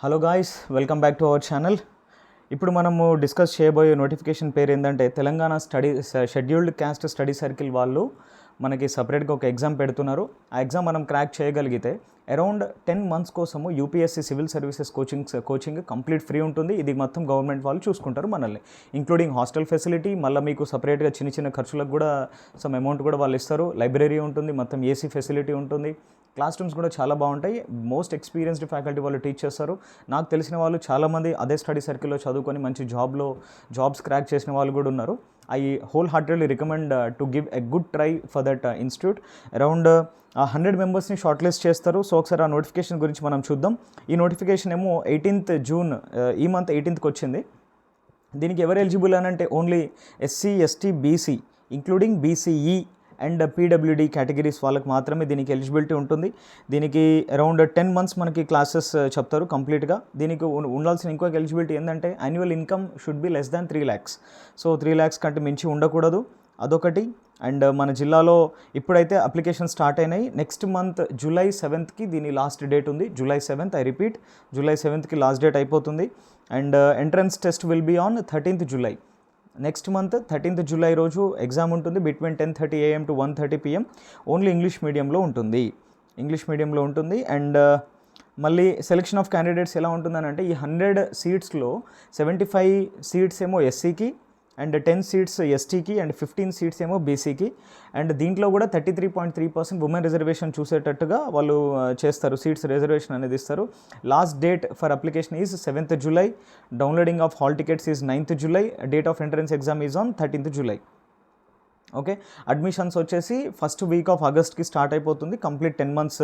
Hello guys, welcome back to our channel. ఇప్పుడు మనము discuss చేయబోయే నోటిఫికేషన్ పేరు ఏంటంటే Telangana scheduled caste study circle వాళ్ళు మనకి సపరేట్గా ఒక ఎగ్జామ్ పెడుతున్నారు. ఆ ఎగ్జామ్ మనం క్రాక్ చేయగలిగితే అరౌండ్ 10 months కోసము UPSC civil services coaching complete free ఉంటుంది. ఇది మొత్తం గవర్నమెంట్ వాళ్ళు చూసుకుంటారు మనల్ని, ఇంక్లూడింగ్ హాస్టల్ ఫెసిలిటీ. మళ్ళీ మీకు సపరేట్గా చిన్న ఖర్చులకు కూడా సమ్ అమౌంట్ కూడా వాళ్ళు ఇస్తారు. లైబ్రరీ ఉంటుంది, మొత్తం ఏసీ ఫెసిలిటీ ఉంటుంది. క్లాస్ రూమ్స్ కూడా చాలా బాగుంటాయి. మోస్ట్ ఎక్స్పీరియన్స్డ్ ఫ్యాకల్టీ వాళ్ళు టీచ్ చేస్తారు. నాకు తెలిసిన వాళ్ళు చాలామంది అదే స్టడీ సర్కిల్లో చదువుకొని మంచి జాబ్స్ క్రాక్ చేసిన వాళ్ళు కూడా ఉన్నారు. I whole heartedly recommend to give a good try for that institute. Around 100 మెంబర్స్ని షార్ట్ లిస్ట్ చేస్తారు. సో ఒకసారి ఆ నోటిఫికేషన్ గురించి మనం చూద్దాం. ఈ నోటిఫికేషన్ ఏమో 18th June, ఈ మంత్ 18th వచ్చింది. దీనికి ఎవరు ఎలిజిబుల్ అని అంటే only SC, ST, BC including BCE and PWD categories వాళ్ళకి మాత్రమే దీనికి ఎలిజిబిలిటీ ఉంటుంది. దీనికి అరౌండ్ 10 months మనకి క్లాసెస్ చెప్తారు కంప్లీట్గా. దీనికి ఉండాల్సిన ఇంకొక ఎలిజిబిలిటీ ఏంటంటే annual income should be less than 3 lakhs. So 3 lakhs కంటే మించి ఉండకూడదు, అదొకటి. అండ్ మన జిల్లాలో ఇప్పుడైతే అప్లికేషన్ స్టార్ట్ అయినాయి. నెక్స్ట్ మంత్ July 7th దీని లాస్ట్ డేట్ ఉంది. July 7th, I repeat, July 7th last date అయిపోతుంది. And entrance test will be on 13th July. Next month 13th July రోజు ఎగ్జామ్ ఉంటుంది. Between 10:30 AM to 1:30 PM. Only English మీడియంలో ఉంటుంది. And మళ్ళీ selection of candidates ఎలా ఉంటుందని అంటే ఈ 100 seatsలో 75 seats ఏమో ఎస్సీకి అండ్ 10 seats ఎస్టీకి అండ్ 15 seats ఏమో బీసీకి. అండ్ దీంట్లో కూడా 33.3% ఉమెన్ రిజర్వేషన్ చూసేటట్టుగా వాళ్ళు చేస్తారు. సీట్స్ రిజర్వేషన్ అనేది ఇస్తారు. Last date for application is 7th July. Downloading of hall tickets is 9th July. Date of entrance exam is on 13th July. Okay, admissions వచ్చేసి first week off ఆగస్ట్కి start అయిపోతుంది. Complete 10 months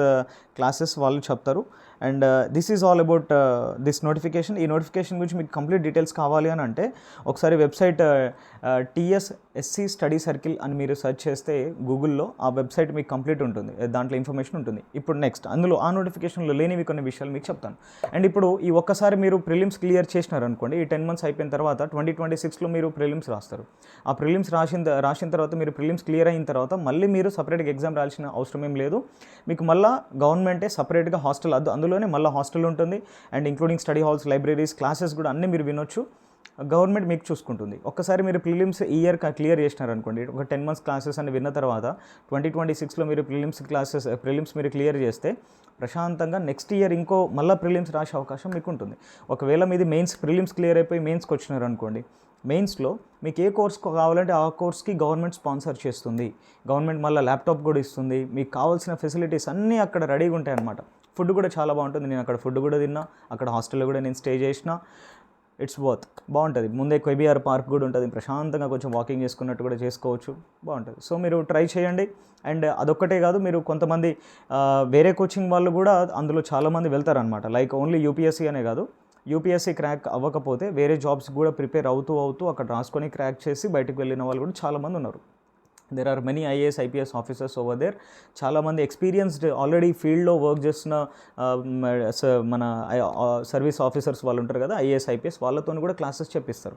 classes వాళ్ళు చెప్తారు. And this is all about this notification. ఈ notification గురించి మీకు complete details కావాలి అని అంటే ఒకసారి వెబ్సైట్ TSSC స్టడీ సర్కిల్ అని మీరు సెర్చ్ చేస్తే గూగుల్లో ఆ వెబ్సైట్ మీకు కంప్లీట్ ఉంటుంది, దాంట్లో ఇన్ఫర్మేషన్ ఉంటుంది. ఇప్పుడు నెక్స్ట్ అందులో ఆ నోటిఫికేషన్లో లేనివి కొన్ని విషయాలు మీకు చెప్తాను. అండ్ ఇప్పుడు ఈ ఒక్కసారి మీరు ప్రిలిమ్స్ క్లియర్ చేసినారనుకోండి, ఈ 10 months అయిపోయిన తర్వాత 2026లో మీరు ప్రిలిమ్స్ రాస్తారు. ఆ ప్రిలిమ్స్ రాసిన తర్వాత మీరు ప్రిలిమ్స్ క్లియర్ అయిన తర్వాత మళ్ళీ మీరు సపరేట్గా ఎగ్జామ్ రాయాల్సిన అవసరం ఏం లేదు. మీకు మళ్ళీ గవర్నమెంటే సపరేట్గా హాస్టల్, అందులోనే మళ్ళీ హాస్టల్ ఉంటుంది. And including study halls, libraries, classes కూడా అన్నీ మీరు వినొచ్చు. గవర్నమెంట్ మీకు చూసుకుంటుంది. ఒక్కసారి మీరు ప్రిలిమ్స్ ఈ ఇయర్ క్లియర్ చేసినారనుకోండి, ఒక 10 months క్లాసెస్ అని విన్న తర్వాత 2026లో మీరు ప్రిలిమ్స్ మీరు క్లియర్ చేస్తే ప్రశాంతంగా నెక్స్ట్ ఇయర్ ఇంకో మళ్ళీ ప్రిలిమ్స్ రాసే అవకాశం మీకు ఉంటుంది. ఒకవేళ మీది ప్రిలిమ్స్ క్లియర్ అయిపోయి మెయిన్స్కి వచ్చినారనుకోండి, మెయిన్స్లో మీకు ఏ కోర్స్ కావాలంటే ఆ కోర్స్కి గవర్నమెంట్ స్పాన్సర్ చేస్తుంది. గవర్నమెంట్ మళ్ళీ ల్యాప్టాప్ కూడా ఇస్తుంది. మీకు కావాల్సిన ఫెసిలిటీస్ అన్నీ అక్కడ రెడీగా ఉంటాయి అన్నమాట. ఫుడ్ కూడా చాలా బాగుంటుంది. నేను అక్కడ ఫుడ్ కూడా తిన్నా, అక్కడ హాస్టల్లో కూడా నేను స్టే చేసిన. ఇట్స్ బాగుంటుంది. ముందే KBR పార్క్ కూడా ఉంటుంది. ప్రశాంతంగా కొంచెం వాకింగ్ చేసుకున్నట్టు కూడా చేసుకోవచ్చు, బాగుంటుంది. సో మీరు ట్రై చేయండి. అండ్ అదొక్కటే కాదు, మీరు కొంతమంది వేరే కోచింగ్ వాళ్ళు కూడా అందులో చాలామంది వెళ్తారనమాట. లైక్ ఓన్లీ యూపీఎస్సీ అనే కాదు, యూపీఎస్సీ క్రాక్ అవ్వకపోతే వేరే జాబ్స్ కూడా ప్రిపేర్ అవుతూ అక్కడ రాసుకొని క్రాక్ చేసి బయటకు వెళ్ళిన వాళ్ళు కూడా చాలామంది ఉన్నారు. There are many IAS, IPS officers over there. చాలామంది ఎక్స్పీరియన్స్డ్ ఆల్రెడీ ఫీల్డ్లో వర్క్ చేస్తున్న మన సర్వీస్ ఆఫీసర్స్ వాళ్ళు ఉంటారు కదా, IAS, IPS, వాళ్ళతో కూడా క్లాసెస్ చెప్పిస్తారు.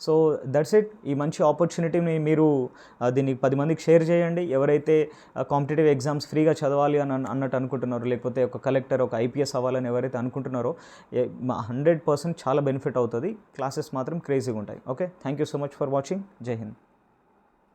So that's it. ఈ మంచి ఆపర్చునిటీని మీరు దీన్ని 10 మందికి షేర్ చేయండి. ఎవరైతే కాంపిటేటివ్ ఎగ్జామ్స్ ఫ్రీగా చదవాలి అన్నట్టు అనుకుంటున్నారో, లేకపోతే ఒక కలెక్టర్, ఒక IPS అవ్వాలని ఎవరైతే అనుకుంటున్నారో 100% చాలా బెనిఫిట్ అవుతుంది. క్లాసెస్ మాత్రం క్రేజీగా ఉంటాయి. Okay, thank you so much for watching. జై హింద్.